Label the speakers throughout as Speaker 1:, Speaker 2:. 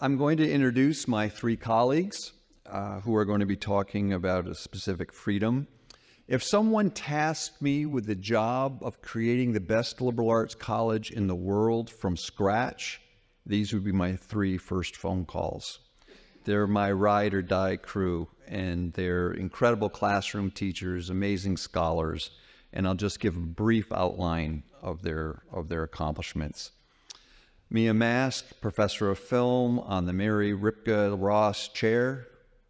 Speaker 1: I'm going to introduce my three colleagues who are going to be talking about a specific freedom. If someone tasked me with the job of creating the best liberal arts college in the world from scratch, these would be my three first phone calls. They're my ride or die crew, and they're incredible classroom teachers, amazing scholars, and I'll just give a brief outline of their accomplishments. Mia Mask, professor of film on the Mary Ripka Ross Chair,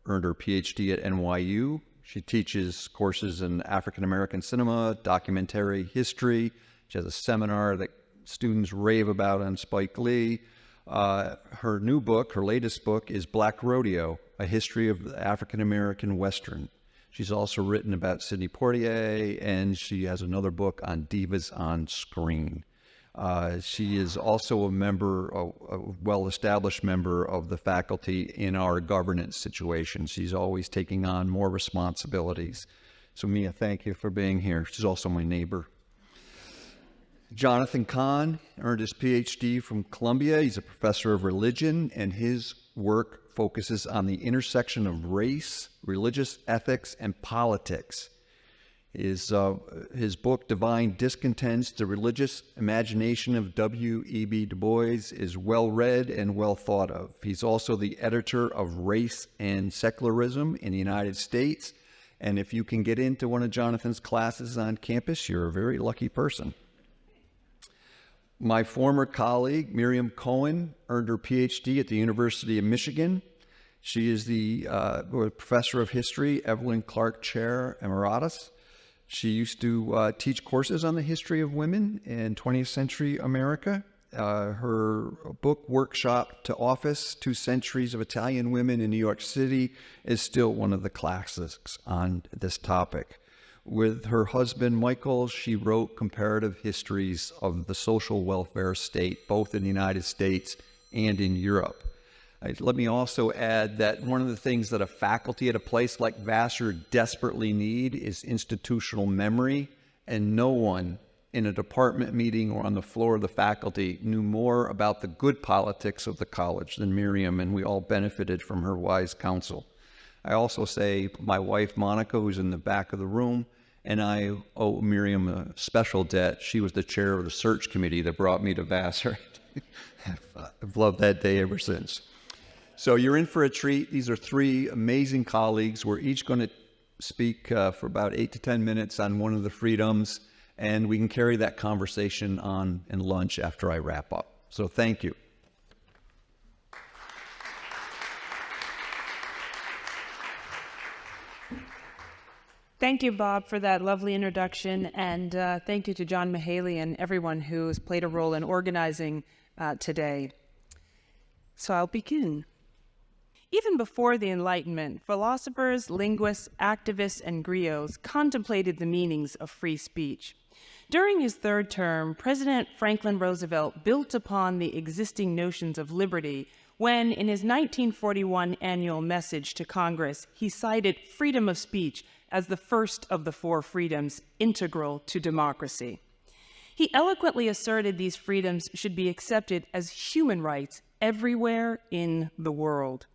Speaker 1: earned her PhD at NYU. She teaches courses in African American cinema, documentary history. She has a seminar that students rave about on Spike Lee. Her new book, her latest book, is Black Rodeo, A History of the African American Western. She's also written about Sidney Poitier, and she has another book on divas on screen. She is also a well-established member of the faculty in our governance situation. She's always taking on more responsibilities. So Mia, thank you for being here. She's also my neighbor. Jonathan Cahn earned his PhD from Columbia. He's a professor of religion, and his work focuses on the intersection of race, religious ethics, and politics. His book, Divine Discontents, The Religious Imagination of W.E.B. Du Bois, is well read and well thought of. He's also the editor of Race and Secularism in the United States. And if you can get into one of Jonathan's classes on campus, you're a very lucky person. My former colleague, Miriam Cohen, earned her PhD at the University of Michigan. She is the professor of history, Evelyn Clark Chair Emeritus. She used to teach courses on the history of women in 20th century America. Her book, Workshop to Office, 2 Centuries of Italian Women in New York City, is still one of the classics on this topic. With her husband, Michael, she wrote comparative histories of the social welfare state, both in the United States and in Europe. Let me also add that one of the things that a faculty at a place like Vassar desperately need is institutional memory, and no one in a department meeting or on the floor of the faculty knew more about the good politics of the college than Miriam, and we all benefited from her wise counsel. I also say my wife, Monica, who's in the back of the room, and I owe Miriam a special debt. She was the chair of the search committee that brought me to Vassar. I've loved that day ever since. So you're in for a treat. These are 3 amazing colleagues. We're each going to speak for about 8 to 10 minutes on one of the freedoms, and we can carry that conversation on in lunch after I wrap up. So thank you.
Speaker 2: Thank you, Bob, for that lovely introduction, and thank you to John Mahaley and everyone who has played a role in organizing today. So I'll begin. Even before the Enlightenment, philosophers, linguists, activists, and griots contemplated the meanings of free speech. During his 3rd term, President Franklin Roosevelt built upon the existing notions of liberty when, in his 1941 annual message to Congress, he cited freedom of speech as the first of the 4 freedoms integral to democracy. He eloquently asserted these freedoms should be accepted as human rights everywhere in the world.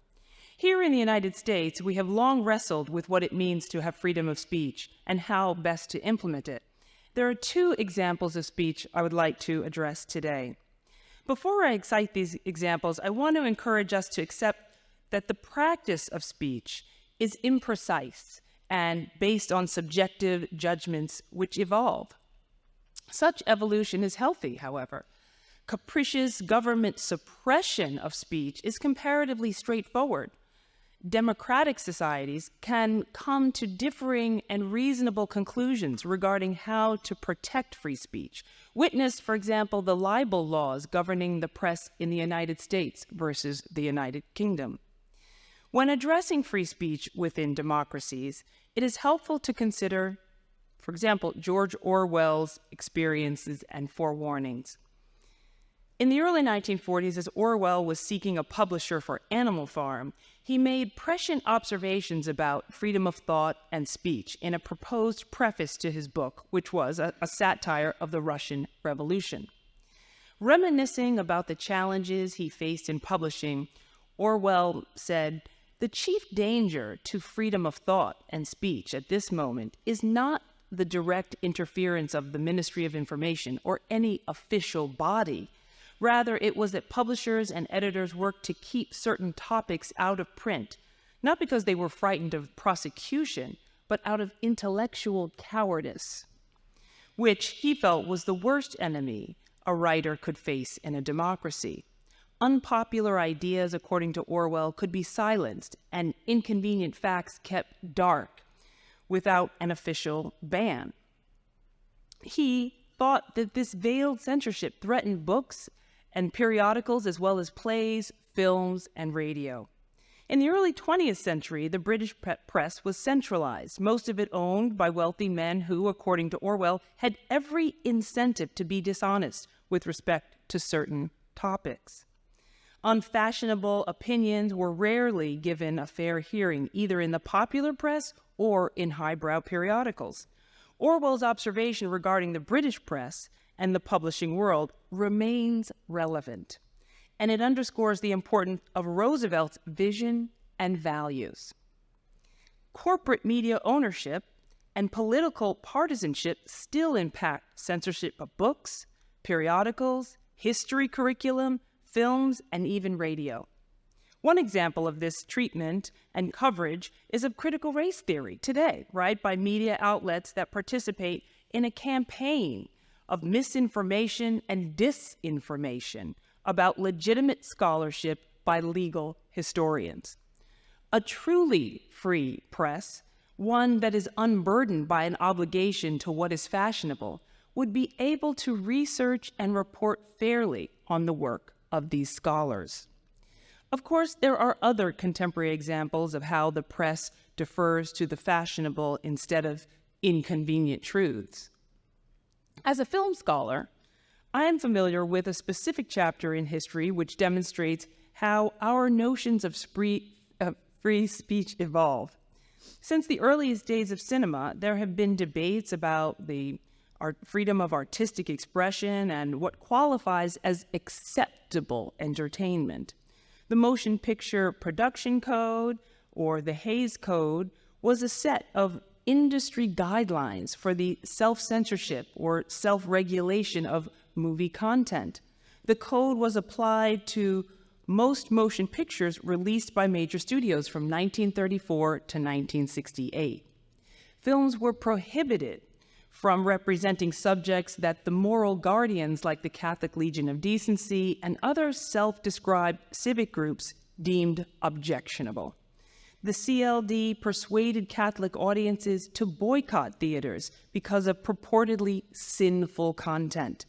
Speaker 2: Here in the United States, we have long wrestled with what it means to have freedom of speech and how best to implement it. There are 2 examples of speech I would like to address today. Before I cite these examples, I want to encourage us to accept that the practice of speech is imprecise and based on subjective judgments which evolve. Such evolution is healthy, however. Capricious government suppression of speech is comparatively straightforward. Democratic societies can come to differing and reasonable conclusions regarding how to protect free speech. Witness, for example, the libel laws governing the press in the United States versus the United Kingdom. When addressing free speech within democracies, it is helpful to consider, for example, George Orwell's experiences and forewarnings. In the early 1940s, as Orwell was seeking a publisher for Animal Farm, he made prescient observations about freedom of thought and speech in a proposed preface to his book, which was a satire of the Russian Revolution. Reminiscing about the challenges he faced in publishing, Orwell said, "The chief danger to freedom of thought and speech at this moment is not the direct interference of the Ministry of Information or any official body. Rather, it was that publishers and editors worked to keep certain topics out of print, not because they were frightened of prosecution, but out of intellectual cowardice, which he felt was the worst enemy a writer could face in a democracy. Unpopular ideas, according to Orwell, could be silenced and inconvenient facts kept dark without an official ban." He thought that this veiled censorship threatened books and periodicals as well as plays, films, and radio. In the early 20th century, the British press was centralized, most of it owned by wealthy men who, according to Orwell, had every incentive to be dishonest with respect to certain topics. Unfashionable opinions were rarely given a fair hearing, either in the popular press or in highbrow periodicals. Orwell's observation regarding the British press and the publishing world remains relevant, and it underscores the importance of Roosevelt's vision and values. Corporate media ownership and political partisanship still impact censorship of books, periodicals, history curriculum, films, and even radio. One example of this treatment and coverage is of critical race theory today, right, by media outlets that participate in a campaign of misinformation and disinformation about legitimate scholarship by legal historians. A truly free press, one that is unburdened by an obligation to what is fashionable, would be able to research and report fairly on the work of these scholars. Of course, there are other contemporary examples of how the press defers to the fashionable instead of inconvenient truths. As a film scholar, I am familiar with a specific chapter in history which demonstrates how our notions of free speech evolve. Since the earliest days of cinema, there have been debates about the freedom of artistic expression and what qualifies as acceptable entertainment. The Motion Picture Production Code, or the Hays Code, was a set of industry guidelines for the self-censorship or self-regulation of movie content. The code was applied to most motion pictures released by major studios from 1934 to 1968. Films were prohibited from representing subjects that the moral guardians like the Catholic Legion of Decency and other self-described civic groups deemed objectionable. The CLD persuaded Catholic audiences to boycott theaters because of purportedly sinful content.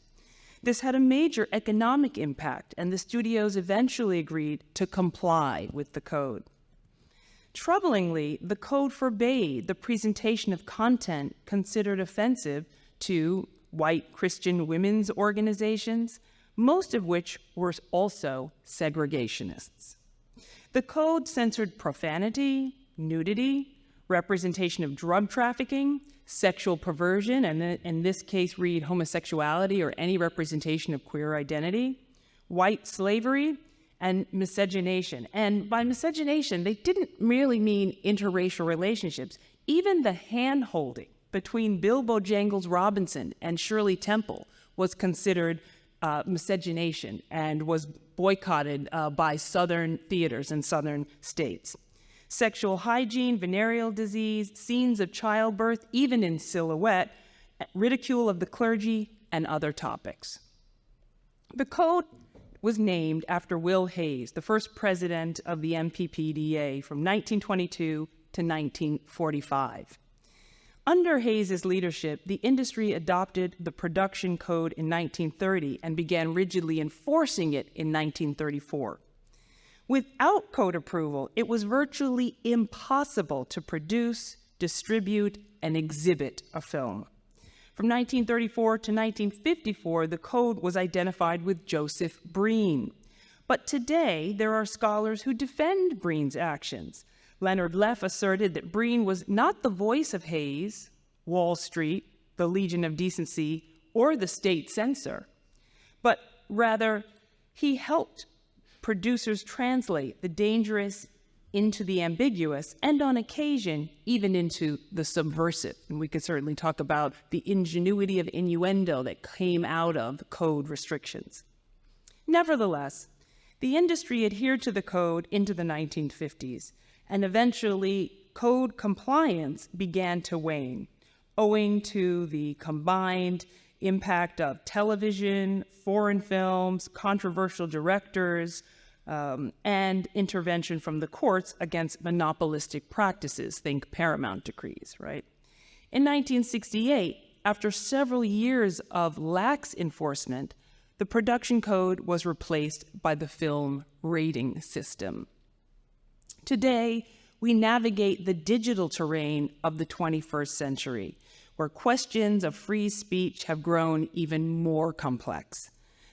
Speaker 2: This had a major economic impact, and the studios eventually agreed to comply with the code. Troublingly, the code forbade the presentation of content considered offensive to white Christian women's organizations, most of which were also segregationists. The code censored profanity, nudity, representation of drug trafficking, sexual perversion, and in this case read homosexuality or any representation of queer identity, white slavery, and miscegenation. And by miscegenation, they didn't merely mean interracial relationships. Even the hand-holding between Bill Bojangles Robinson and Shirley Temple was considered miscegenation and was boycotted by Southern theaters in Southern states. Sexual hygiene, venereal disease, scenes of childbirth, even in silhouette, ridicule of the clergy, and other topics. The code was named after Will Hays, the first president of the MPPDA from 1922 to 1945. Under Hayes's leadership, the industry adopted the production code in 1930 and began rigidly enforcing it in 1934. Without code approval, it was virtually impossible to produce, distribute, and exhibit a film. From 1934 to 1954, the code was identified with Joseph Breen. But today, there are scholars who defend Breen's actions. Leonard Leff asserted that Breen was not the voice of Hayes, Wall Street, the Legion of Decency, or the state censor, but rather he helped producers translate the dangerous into the ambiguous, and on occasion, even into the subversive. And we could certainly talk about the ingenuity of innuendo that came out of code restrictions. Nevertheless, the industry adhered to the code into the 1950s, and eventually code compliance began to wane, owing to the combined impact of television, foreign films, controversial directors, and intervention from the courts against monopolistic practices, think Paramount decrees, right? In 1968, after several years of lax enforcement, the production code was replaced by the film rating system. Today, we navigate the digital terrain of the 21st century, where questions of free speech have grown even more complex.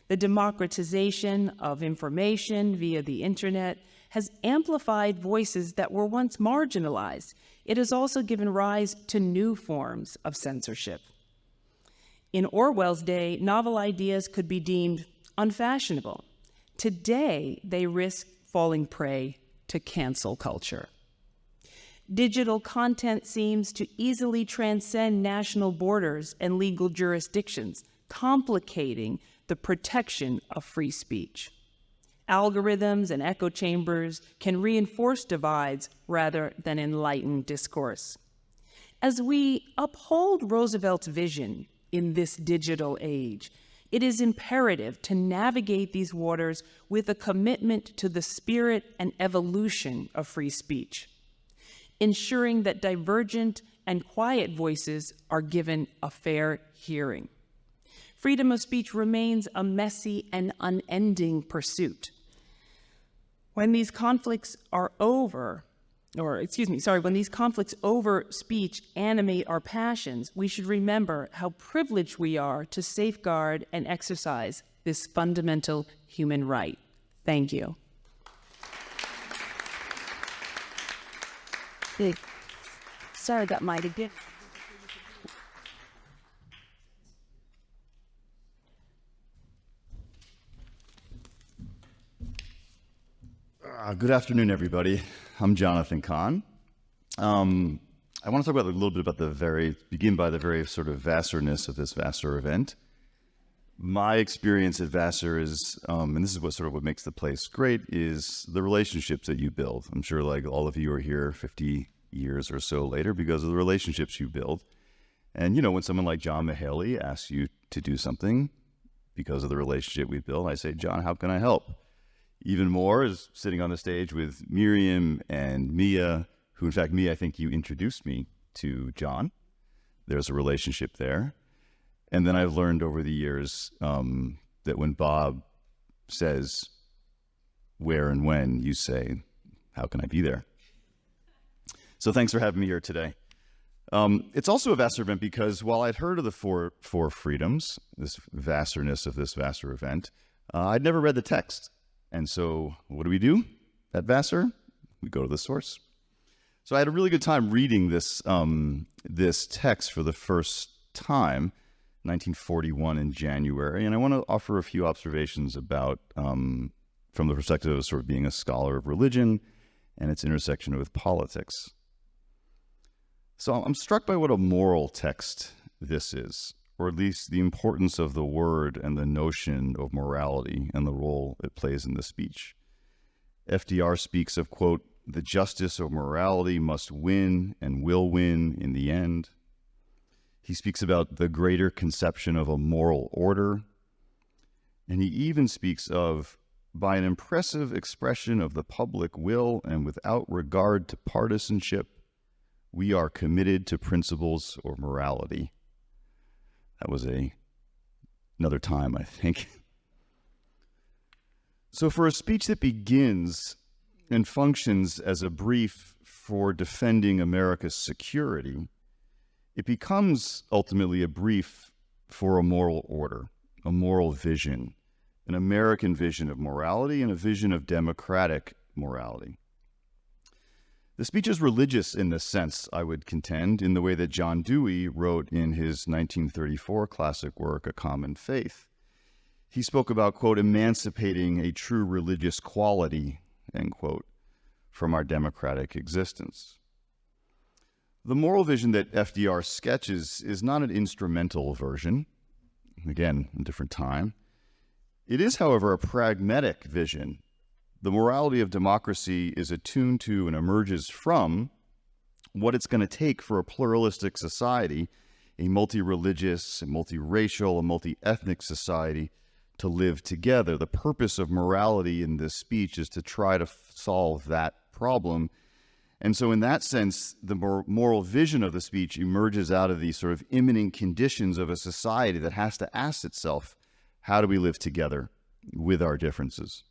Speaker 2: The democratization of information via the internet has amplified voices that were once marginalized. It has also given rise to new forms of censorship. In Orwell's day, novel ideas could be deemed unfashionable. Today, they risk falling prey to cancel culture. Digital content seems to easily transcend national borders and legal jurisdictions, complicating the protection of free speech. Algorithms and echo chambers can reinforce divides rather than enlighten discourse. As we uphold Roosevelt's vision in this digital age, it is imperative to navigate these waters with a commitment to the spirit and evolution of free speech, ensuring that divergent and quiet voices are given a fair hearing. Freedom of speech remains a messy and unending pursuit. When these conflicts over speech animate our passions, we should remember how privileged we are to safeguard and exercise this fundamental human right. Thank you.
Speaker 3: Sorry, that might have been.
Speaker 4: Good afternoon, everybody. I'm Jonathan Kahn. I want to talk about a little bit about begin by the very sort of Vassarness of this Vassar event. My experience at Vassar is, and this is what makes the place great, is the relationships that you build. I'm sure like all of you are here 50 years or so later because of the relationships you build. And, when someone like John Mahaley asks you to do something because of the relationship we built, I say, John, how can I help? Even more is sitting on the stage with Miriam and Mia, who in fact, Mia, I think you introduced me to John. There's a relationship there. And then I've learned over the years that when Bob says where and when, you say, how can I be there? So thanks for having me here today. It's also a Vassar event because while I'd heard of the four freedoms, this Vassarness of this Vassar event, I'd never read the text. And so what do at Vassar? We go to the source. So I had a really good time reading this text for the first time, 1941 in January. And I want to offer a few observations about, from the perspective of sort of being a scholar of religion and its intersection with politics. So I'm struck by what a moral text this is, or at least the importance of the word and the notion of morality and the role it plays in the speech. FDR speaks of, quote, the justice of morality must win and will win in the end. He speaks about the greater conception of a moral order. And he even speaks of, by an impressive expression of the public will and without regard to partisanship, we are committed to principles of morality. That was another time, I think. So for a speech that begins and functions as a brief for defending America's security, it becomes ultimately a brief for a moral order, a moral vision, an American vision of morality and a vision of democratic morality. The speech is religious in this sense, I would contend, in the way that John Dewey wrote in his 1934 classic work, A Common Faith. He spoke about, quote, emancipating a true religious quality, end quote, from our democratic existence. The moral vision that FDR sketches is not an instrumental version, again, a different time. It is, however, a pragmatic vision. The morality of democracy is attuned to and emerges from what it's going to take for a pluralistic society, a multi-religious, a multiracial, a multi-ethnic society to live together. The purpose of morality in this speech is to try to solve that problem. And so in that sense, the moral vision of the speech emerges out of these sort of imminent conditions of a society that has to ask itself, how do we live together with our differences?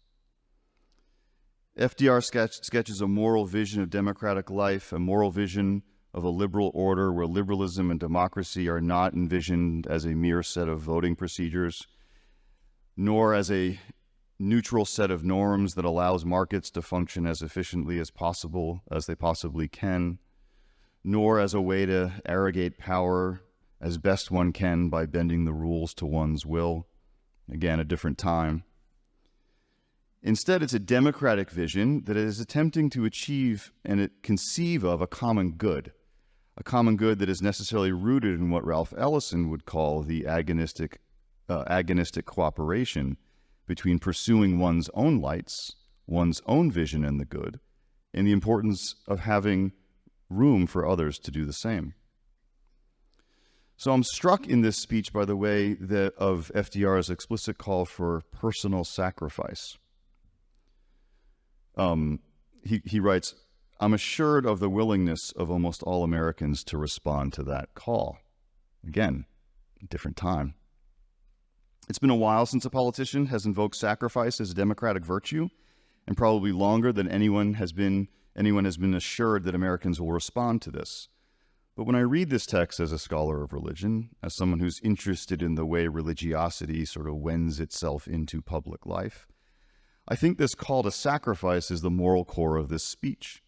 Speaker 4: FDR sketches a moral vision of democratic life, a moral vision of a liberal order where liberalism and democracy are not envisioned as a mere set of voting procedures, nor as a neutral set of norms that allows markets to function as efficiently as possible, as they possibly can, nor as a way to arrogate power as best one can by bending the rules to one's will. Again, a different time. Instead, it's a democratic vision that is attempting to achieve and conceive of a common good that is necessarily rooted in what Ralph Ellison would call the agonistic cooperation between pursuing one's own lights, one's own vision in the good, and the importance of having room for others to do the same. So I'm struck in this speech by the way of FDR's explicit call for personal sacrifice. He writes, I'm assured of the willingness of almost all Americans to respond to that call. Again, different time. It's been a while since a politician has invoked sacrifice as a democratic virtue, and probably longer than anyone has been assured that Americans will respond to this. But when I read this text as a scholar of religion, as someone who's interested in the way religiosity sort of wends itself into public life, I think this call to sacrifice is the moral core of this speech.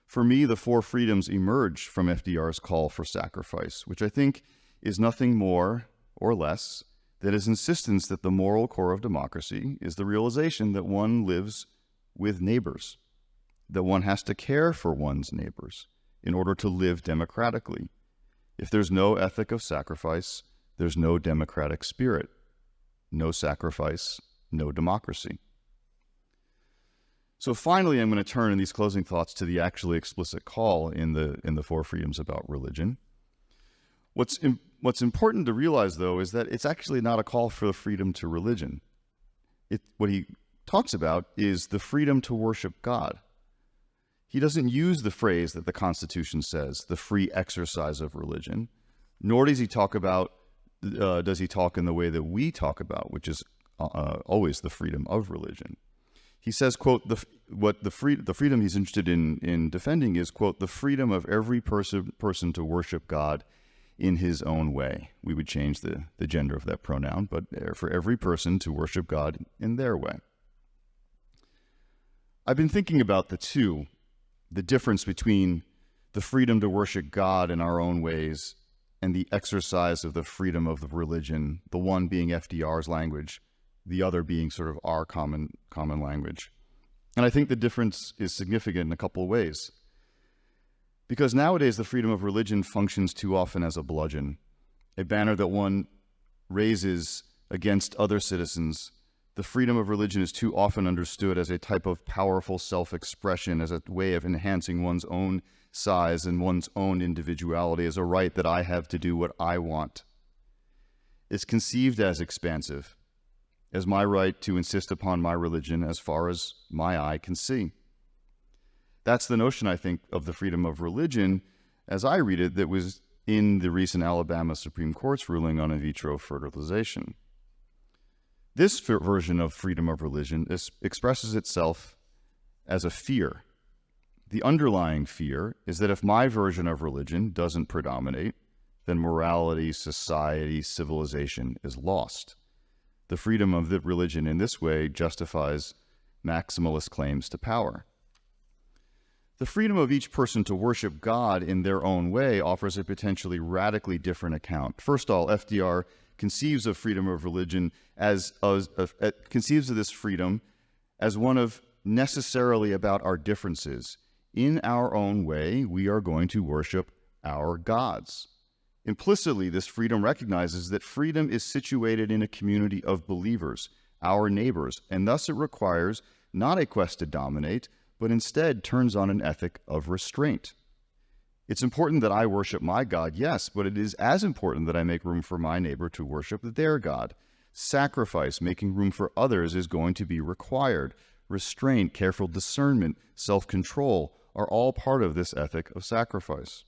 Speaker 4: For me, the four freedoms emerge from FDR's call for sacrifice, which I think is nothing more or less than his insistence that the moral core of democracy is the realization that one lives with neighbors, that one has to care for one's neighbors in order to live democratically. If there's no ethic of sacrifice, there's no democratic spirit. No sacrifice, no democracy. So finally, I'm going to turn in these closing thoughts to the actually explicit call in the Four Freedoms about religion. What's important to realize, though, is that it's actually not a call for the freedom to religion. What he talks about is the freedom to worship God. He doesn't use the phrase that the Constitution says, the free exercise of religion, nor does he talk in the way that we talk about, which is always the freedom of religion. He says, quote, the freedom he's interested in defending is, quote, the freedom of every person to worship God in his own way. We would change the gender of that pronoun, but for every person to worship God in their way. I've been thinking about the difference between the freedom to worship God in our own ways and the exercise of the freedom of the religion, the one being FDR's language, the other being sort of our common language. And I think the difference is significant in a couple of ways. Because nowadays the freedom of religion functions too often as a bludgeon, a banner that one raises against other citizens. The freedom of religion is too often understood as a type of powerful self-expression, as a way of enhancing one's own size and one's own individuality, as a right that I have to do what I want. It's conceived as expansive, as my right to insist upon my religion as far as my eye can see. That's the notion, I think, of the freedom of religion, as I read it, that was in the recent Alabama Supreme Court's ruling on in vitro fertilization. This version of freedom of religion expresses itself as a fear. The underlying fear is that if my version of religion doesn't predominate, then morality, society, civilization is lost. The freedom of the religion in this way justifies maximalist claims to power. The freedom of each person to worship God in their own way offers a potentially radically different account. First of all, FDR conceives of freedom of religion conceives of this freedom as one of necessarily about our differences. In our own way, we are going to worship our gods. Implicitly, this freedom recognizes that freedom is situated in a community of believers, our neighbors, and thus it requires not a quest to dominate, but instead turns on an ethic of restraint. It's important that I worship my God, yes, but it is as important that I make room for my neighbor to worship their God. Sacrifice, making room for others, is going to be required. Restraint, careful discernment, self-control are all part of this ethic of sacrifice.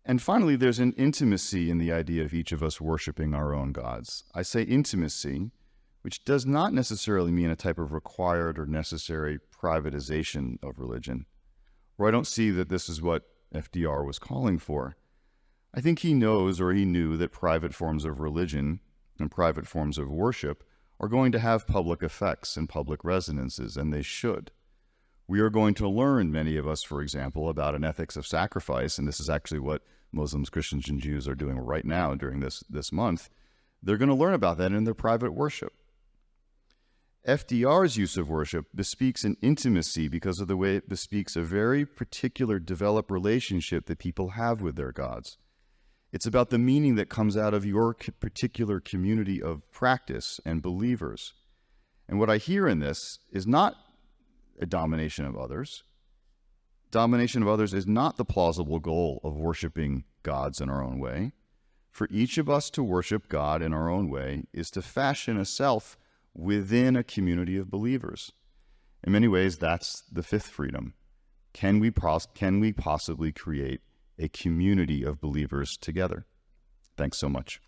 Speaker 4: And finally, there's an intimacy in the idea of each of us worshiping our own gods. I say intimacy, which does not necessarily mean a type of required or necessary privatization of religion. Or I don't see that this is what FDR was calling for. I think he knows, or he knew, that private forms of religion and private forms of worship are going to have public effects and public resonances, and they should. We are going to learn, many of us, for example, about an ethics of sacrifice, and this is actually what Muslims, Christians, and Jews are doing right now during this month. They're going to learn about that in their private worship. FDR's use of worship bespeaks an intimacy because of the way it bespeaks a very particular developed relationship that people have with their gods. It's about the meaning that comes out of your particular community of practice and believers. And what I hear in this is not a domination of others. Domination of others is not the plausible goal of worshiping gods in our own way. For each of us to worship God in our own way is to fashion a self within a community of believers. In many ways, that's the fifth freedom. Can we possibly create a community of believers together? Thanks so much.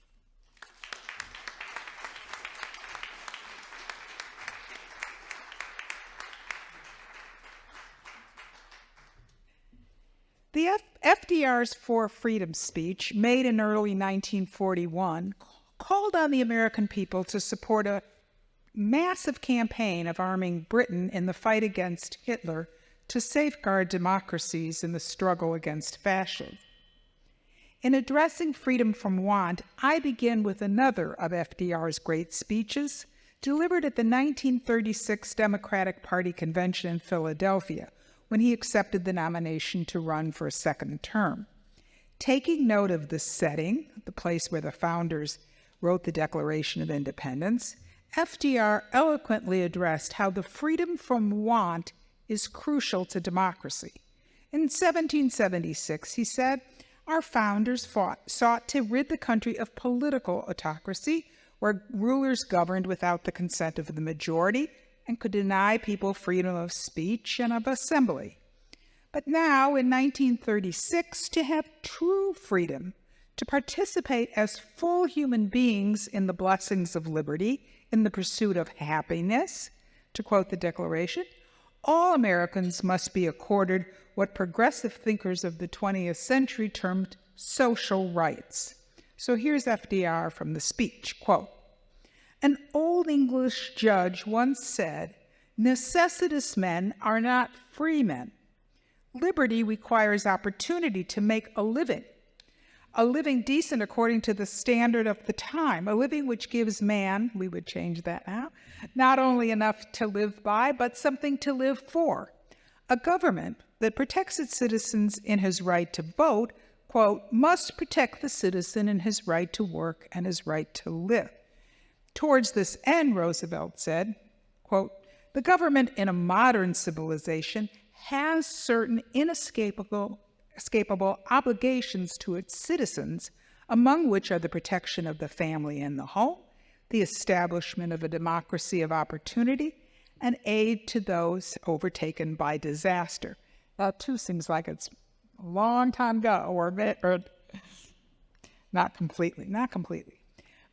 Speaker 5: The FDR's Four Freedoms speech, made in early 1941, called on the American people to support a massive campaign of arming Britain in the fight against Hitler to safeguard democracies in the struggle against fascism. In addressing freedom from want, I begin with another of FDR's great speeches, delivered at the 1936 Democratic Party convention in Philadelphia, when he accepted the nomination to run for a second term. Taking note of the setting, the place where the founders wrote the Declaration of Independence, FDR eloquently addressed how the freedom from want is crucial to democracy. In 1776, he said, "Our founders sought to rid the country of political autocracy, where rulers governed without the consent of the majority and could deny people freedom of speech and of assembly. But now, in 1936, to have true freedom, to participate as full human beings in the blessings of liberty, in the pursuit of happiness," to quote the Declaration, "all Americans must be accorded what progressive thinkers of the 20th century termed social rights." So here's FDR from the speech, quote, "An old English judge once said, 'Necessitous men are not free men. Liberty requires opportunity to make a living decent according to the standard of the time, a living which gives man,'" we would change that now, "'not only enough to live by, but something to live for. A government that protects its citizens in his right to vote,' quote, "'must protect the citizen in his right to work and his right to live.' Towards this end," Roosevelt said, quote, "'the government in a modern civilization has certain inescapable obligations to its citizens, among which are the protection of the family and the home, the establishment of a democracy of opportunity, and aid to those overtaken by disaster." That too seems like it's a long time ago, or not completely.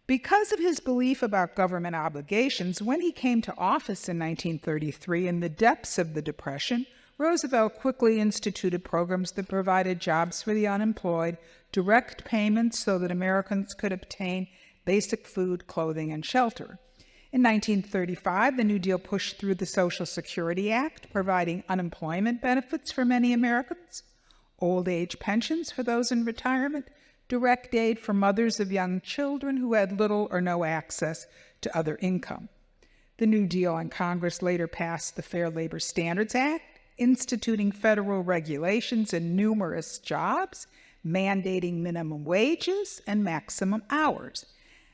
Speaker 5: Because of his belief about government obligations, when he came to office in 1933 in the depths of the Depression, Roosevelt quickly instituted programs that provided jobs for the unemployed, direct payments so that Americans could obtain basic food, clothing, and shelter. In 1935, the New Deal pushed through the Social Security Act, providing unemployment benefits for many Americans, old age pensions for those in retirement, direct aid for mothers of young children who had little or no access to other income. The New Deal and Congress later passed the Fair Labor Standards Act, instituting federal regulations in numerous jobs, mandating minimum wages and maximum hours,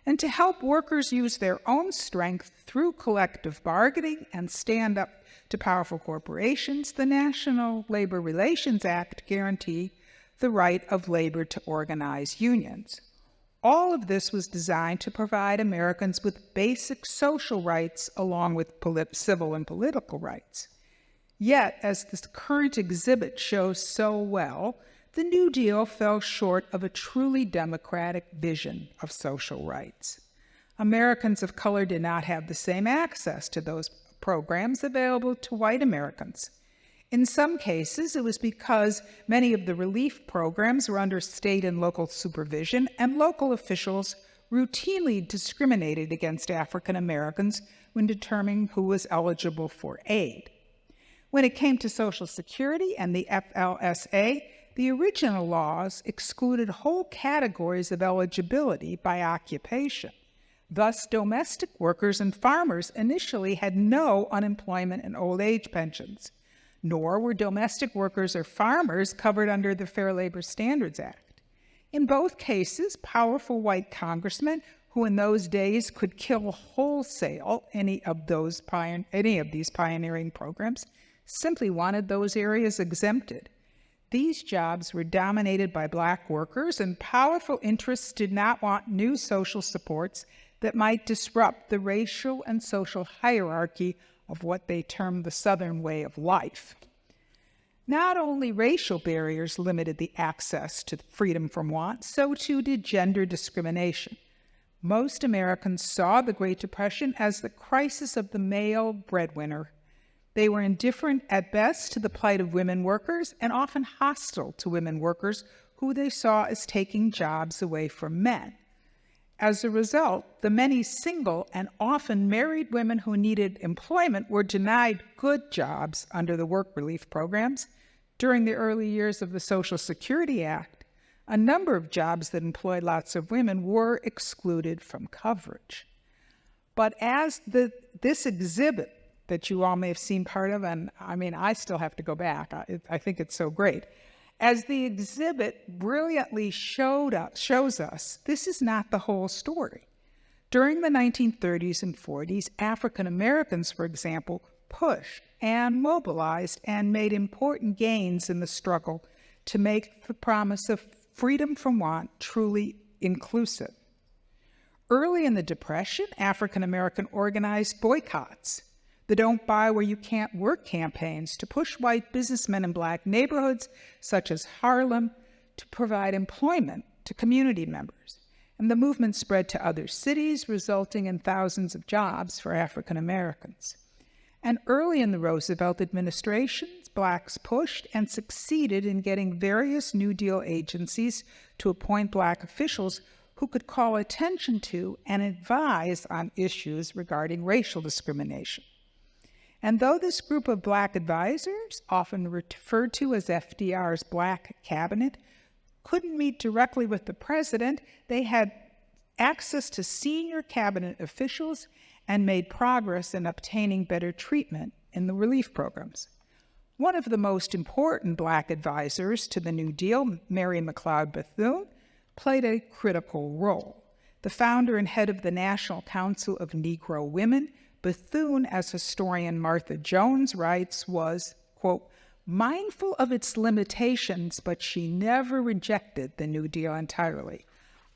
Speaker 5: and to help workers use their own strength through collective bargaining and stand up to powerful corporations, the National Labor Relations Act guaranteed the right of labor to organize unions. All of this was designed to provide Americans with basic social rights along with civil and political rights. Yet, as this current exhibit shows so well, the New Deal fell short of a truly democratic vision of social rights. Americans of color did not have the same access to those programs available to white Americans. In some cases, it was because many of the relief programs were under state and local supervision, and local officials routinely discriminated against African Americans when determining who was eligible for aid. When it came to Social Security and the FLSA, the original laws excluded whole categories of eligibility by occupation. Thus, domestic workers and farmers initially had no unemployment and old age pensions, nor were domestic workers or farmers covered under the Fair Labor Standards Act. In both cases, powerful white congressmen, who in those days could kill wholesale any of these pioneering programs, simply wanted those areas exempted. These jobs were dominated by black workers, and powerful interests did not want new social supports that might disrupt the racial and social hierarchy of what they termed the Southern way of life. Not only racial barriers limited the access to freedom from want, so too did gender discrimination. Most Americans saw the Great Depression as the crisis of the male breadwinner. They were indifferent at best to the plight of women workers and often hostile to women workers who they saw as taking jobs away from men. As a result, the many single and often married women who needed employment were denied good jobs under the work relief programs. During the early years of the Social Security Act, a number of jobs that employed lots of women were excluded from coverage. But as this exhibit that you all may have seen part of, and I still have to go back. I think it's so great. As the exhibit brilliantly shows us, this is not the whole story. During the 1930s and 40s, African Americans, for example, pushed and mobilized and made important gains in the struggle to make the promise of freedom from want truly inclusive. Early in the Depression, African American organized boycotts, the Don't Buy Where You Can't Work campaigns to push white businessmen in black neighborhoods, such as Harlem, to provide employment to community members. And the movement spread to other cities, resulting in thousands of jobs for African Americans. And early in the Roosevelt administration, blacks pushed and succeeded in getting various New Deal agencies to appoint black officials who could call attention to and advise on issues regarding racial discrimination. And though this group of black advisors, often referred to as FDR's Black Cabinet, couldn't meet directly with the president, they had access to senior cabinet officials and made progress in obtaining better treatment in the relief programs. One of the most important black advisors to the New Deal, Mary McLeod Bethune, played a critical role. The founder and head of the National Council of Negro Women, Bethune, as historian Martha Jones writes, was, quote, mindful of its limitations, but she never rejected the New Deal entirely.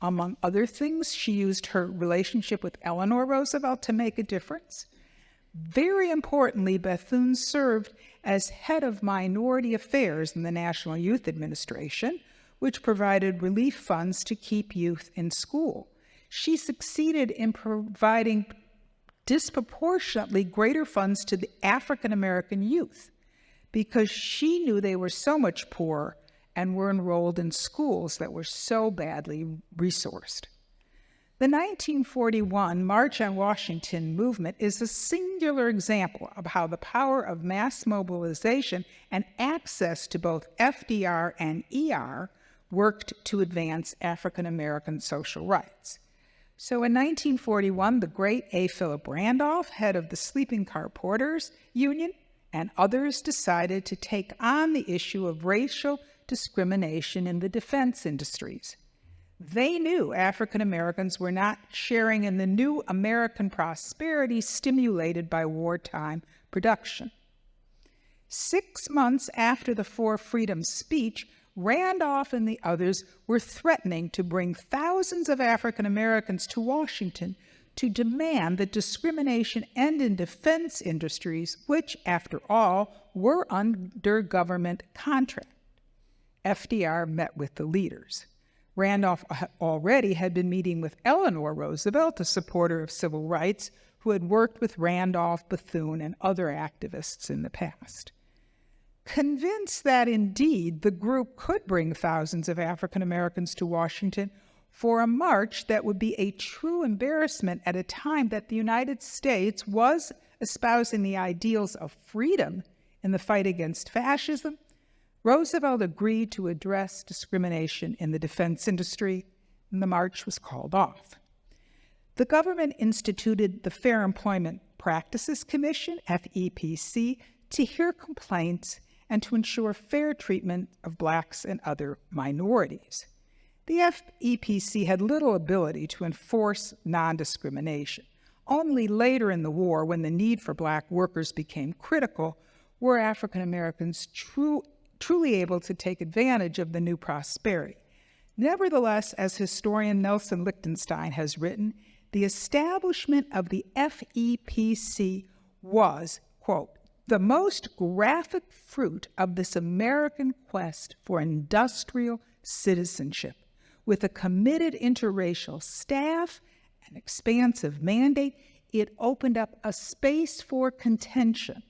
Speaker 5: Among other things, she used her relationship with Eleanor Roosevelt to make a difference. Very importantly, Bethune served as head of minority affairs in the National Youth Administration, which provided relief funds to keep youth in school. She succeeded in providing disproportionately greater funds to the African American youth because she knew they were so much poorer and were enrolled in schools that were so badly resourced. The 1941 March on Washington movement is a singular example of how the power of mass mobilization and access to both FDR and ER worked to advance African American social rights. So in 1941, the great A. Philip Randolph, head of the Sleeping Car Porters Union, and others decided to take on the issue of racial discrimination in the defense industries. They knew African Americans were not sharing in the new American prosperity stimulated by wartime production. 6 months after the Four Freedoms speech, Randolph and the others were threatening to bring thousands of African Americans to Washington to demand that discrimination end in defense industries, which, after all, were under government contract. FDR met with the leaders. Randolph already had been meeting with Eleanor Roosevelt, a supporter of civil rights, who had worked with Randolph, Bethune, and other activists in the past. Convinced that indeed the group could bring thousands of African Americans to Washington for a march that would be a true embarrassment at a time that the United States was espousing the ideals of freedom in the fight against fascism, Roosevelt agreed to address discrimination in the defense industry, and the march was called off. The government instituted the Fair Employment Practices Commission, FEPC, to hear complaints and to ensure fair treatment of blacks and other minorities. The FEPC had little ability to enforce non-discrimination. Only later in the war, when the need for black workers became critical, were African Americans truly able to take advantage of the new prosperity. Nevertheless, as historian Nelson Lichtenstein has written, the establishment of the FEPC was, quote, the most graphic fruit of this American quest for industrial citizenship. With a committed interracial staff, an expansive mandate, it opened up a space for contention.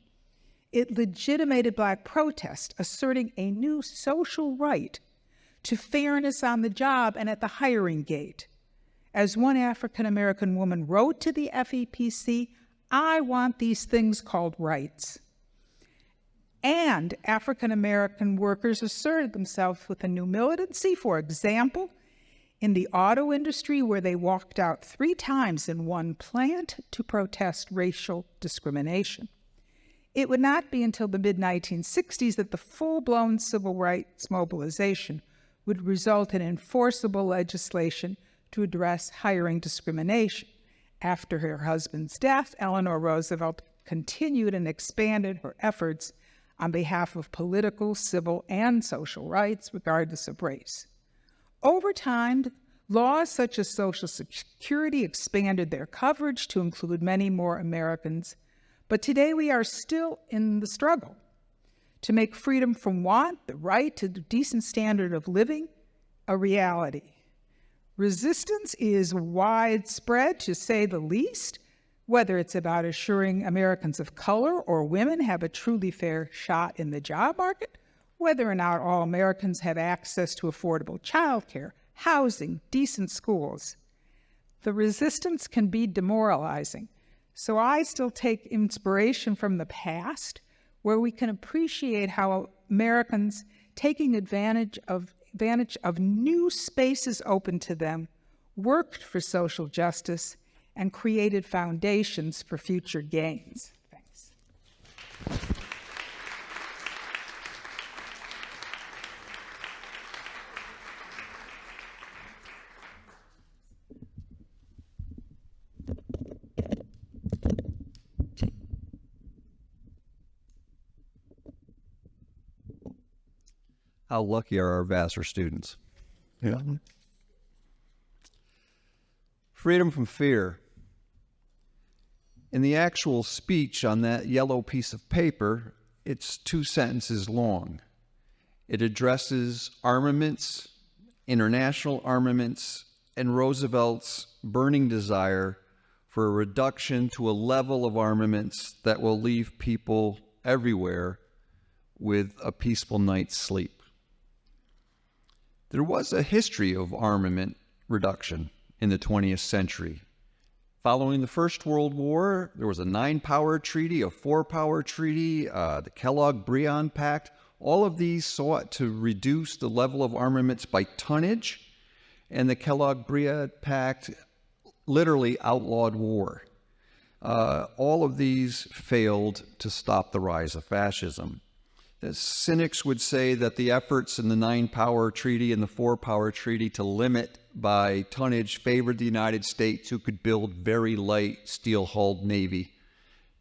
Speaker 5: It legitimated black protest, asserting a new social right to fairness on the job and at the hiring gate. As one African American woman wrote to the FEPC, "I want these things called rights." And African American workers asserted themselves with a new militancy. For example, in the auto industry, where they walked out 3 times in one plant to protest racial discrimination. It would not be until the mid-1960s that the full-blown civil rights mobilization would result in enforceable legislation to address hiring discrimination. After her husband's death, Eleanor Roosevelt continued and expanded her efforts on behalf of political, civil, and social rights, regardless of race. Over time, laws such as Social Security expanded their coverage to include many more Americans, but today we are still in the struggle to make freedom from want, the right to a decent standard of living, a reality. Resistance is widespread, to say the least, whether it's about assuring Americans of color or women have a truly fair shot in the job market, whether or not all Americans have access to affordable childcare, housing, decent schools. The resistance can be demoralizing, so I still take inspiration from the past, where we can appreciate how Americans taking advantage of new spaces open to them, worked for social justice, and created foundations for future gains. Thanks.
Speaker 1: How lucky are our Vassar students?
Speaker 4: Yeah.
Speaker 1: Freedom from fear. In the actual speech on that yellow piece of paper, it's 2 sentences long. It addresses armaments, international armaments, and Roosevelt's burning desire for a reduction to a level of armaments that will leave people everywhere with a peaceful night's sleep. There was a history of armament reduction in the 20th century. Following the First World War, there was a 9-power treaty, a 4-power treaty, the Kellogg-Briand Pact. All of these sought to reduce the level of armaments by tonnage, and the Kellogg-Briand Pact literally outlawed war. All of these failed to stop the rise of fascism. The cynics would say that the efforts in the 9-Power Treaty and the 4-Power Treaty to limit by tonnage favored the United States, who could build very light steel-hulled navy,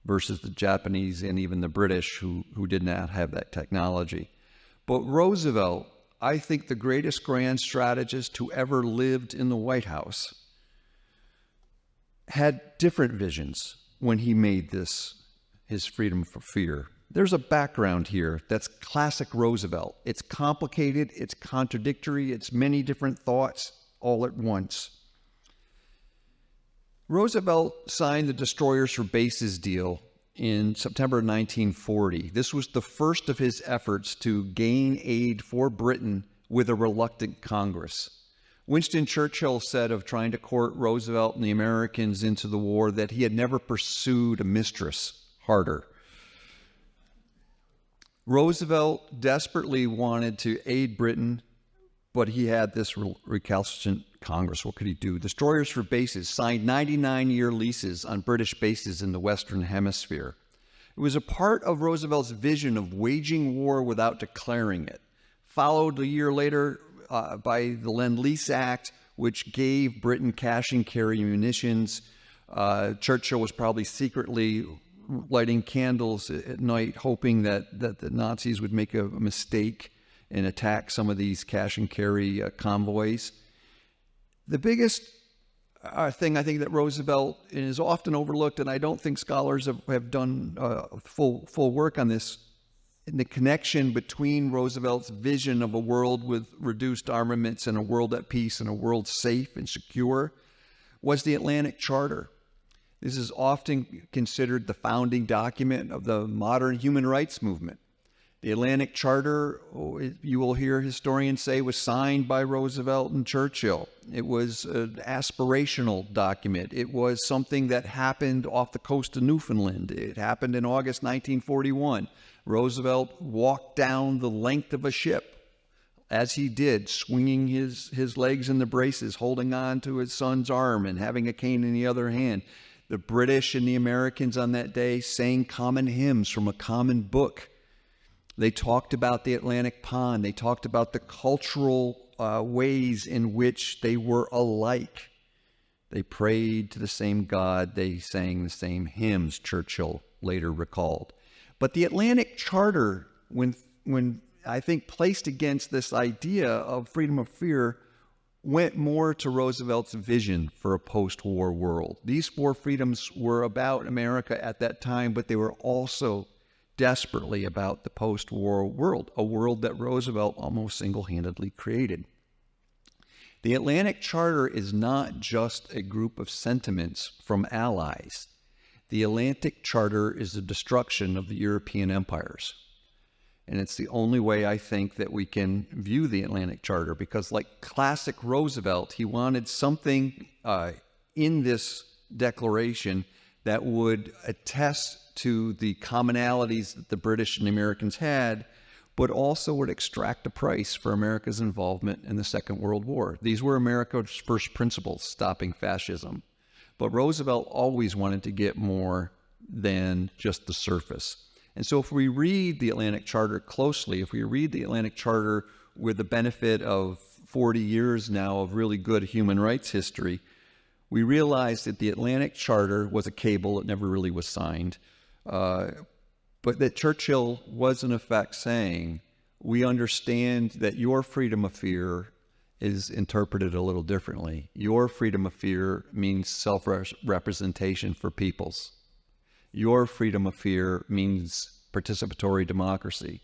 Speaker 1: versus the Japanese and even the British, who did not have that technology. But Roosevelt, I think the greatest grand strategist who ever lived in the White House, had different visions when he made this, his freedom from fear. There's a background here that's classic Roosevelt. It's complicated, it's contradictory, it's many different thoughts all at once. Roosevelt signed the Destroyers for Bases deal in September 1940. This was the first of his efforts to gain aid for Britain with a reluctant Congress. Winston Churchill said of trying to court Roosevelt and the Americans into the war that he had never pursued a mistress harder. Roosevelt desperately wanted to aid Britain, but he had this recalcitrant Congress. What could he do? Destroyers for Bases signed 99-year leases on British bases in the Western Hemisphere. It was a part of Roosevelt's vision of waging war without declaring it, followed a year later by the Lend-Lease Act, which gave Britain cash and carry munitions. Churchill was probably secretly lighting candles at night, hoping that the Nazis would make a mistake and attack some of these cash and carry convoys. The biggest thing I think that Roosevelt is often overlooked, and I don't think scholars have done full work on this, in the connection between Roosevelt's vision of a world with reduced armaments and a world at peace and a world safe and secure, was the Atlantic Charter. This is often considered the founding document of the modern human rights movement. The Atlantic Charter, you will hear historians say, was signed by Roosevelt and Churchill. It was an aspirational document. It was something that happened off the coast of Newfoundland. It happened in August 1941. Roosevelt walked down the length of a ship, as he did, swinging his legs in the braces, holding on to his son's arm and having a cane in the other hand. The British and the Americans on that day sang common hymns from a common book. They talked about the Atlantic Pond. They talked about the cultural ways in which they were alike. They prayed to the same God. They sang the same hymns, Churchill later recalled. But the Atlantic Charter, when I think placed against this idea of freedom of fear, went more to Roosevelt's vision for a post-war world. These 4 freedoms were about America at that time, but they were also desperately about the post-war world, a world that Roosevelt almost single-handedly created. The Atlantic Charter is not just a group of sentiments from allies. The Atlantic Charter is the destruction of the European empires. And it's the only way I think that we can view the Atlantic Charter, because like classic Roosevelt, he wanted something in this declaration that would attest to the commonalities that the British and the Americans had, but also would extract a price for America's involvement in the Second World War. These were America's first principles, stopping fascism. But Roosevelt always wanted to get more than just the surface. And so if we read the Atlantic Charter closely, if we read the Atlantic Charter with the benefit of 40 years now of really good human rights history, we realize that the Atlantic Charter was a cable. It never really was signed. But that Churchill was in effect saying, we understand that your freedom of fear is interpreted a little differently. Your freedom of fear means self-representation for peoples. Your freedom of fear means participatory democracy.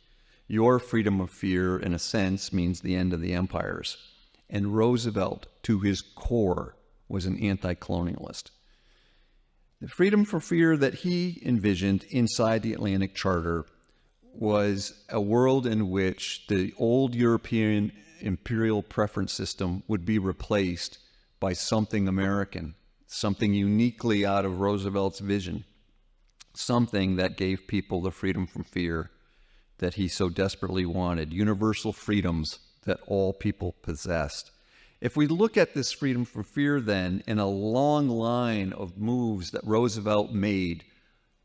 Speaker 1: Your freedom of fear, in a sense, means the end of the empires. And Roosevelt, to his core, was an anti-colonialist. The freedom from fear that he envisioned inside the Atlantic Charter was a world in which the old European imperial preference system would be replaced by something American, something uniquely out of Roosevelt's vision, something that gave people the freedom from fear that he so desperately wanted, universal freedoms that all people possessed. If we look at this freedom from fear then in a long line of moves that Roosevelt made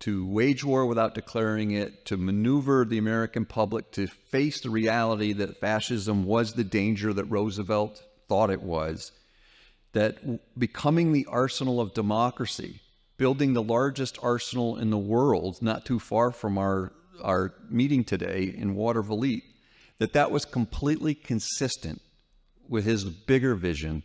Speaker 1: to wage war without declaring it, to maneuver the American public to face the reality that fascism was the danger that Roosevelt thought it was, that becoming the arsenal of democracy, building the largest arsenal in the world, not too far from our meeting today in Watervliet, that was completely consistent with his bigger vision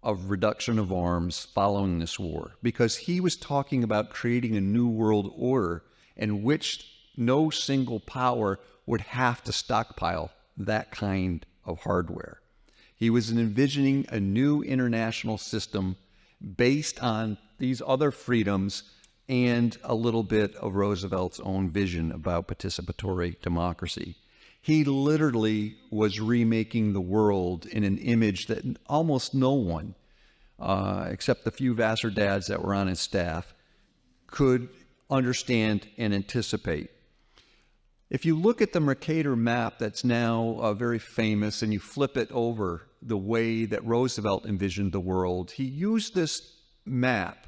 Speaker 1: of reduction of arms following this war, because he was talking about creating a new world order in which no single power would have to stockpile that kind of hardware. He was envisioning a new international system based on these other freedoms and a little bit of Roosevelt's own vision about participatory democracy. He literally was remaking the world in an image that almost no one, except the few Vassar dads that were on his staff, could understand and anticipate. If you look at the Mercator map that's now very famous and you flip it over the way that Roosevelt envisioned the world, he used this map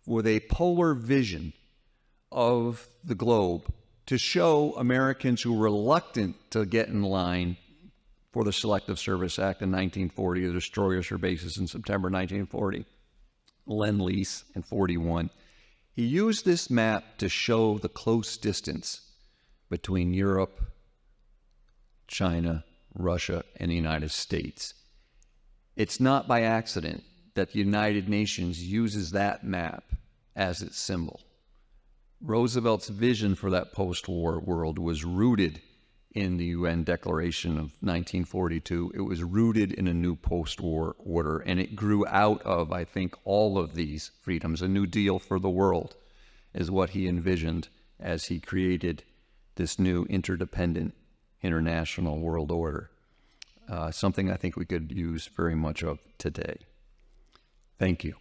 Speaker 1: with a polar vision of the globe to show Americans who were reluctant to get in line for the Selective Service Act in 1940, the destroyers for bases in September 1940, Lend-Lease in 41. He used this map to show the close distance between Europe, China, Russia, and the United States. It's not by accident that the United Nations uses that map as its symbol. Roosevelt's vision for that post-war world was rooted in the UN Declaration of 1942. It was rooted in a new post-war order, and it grew out of, I think, all of these freedoms. A New Deal for the world is what he envisioned as he created this new interdependent international world order, something I think we could use very much of today. Thank you.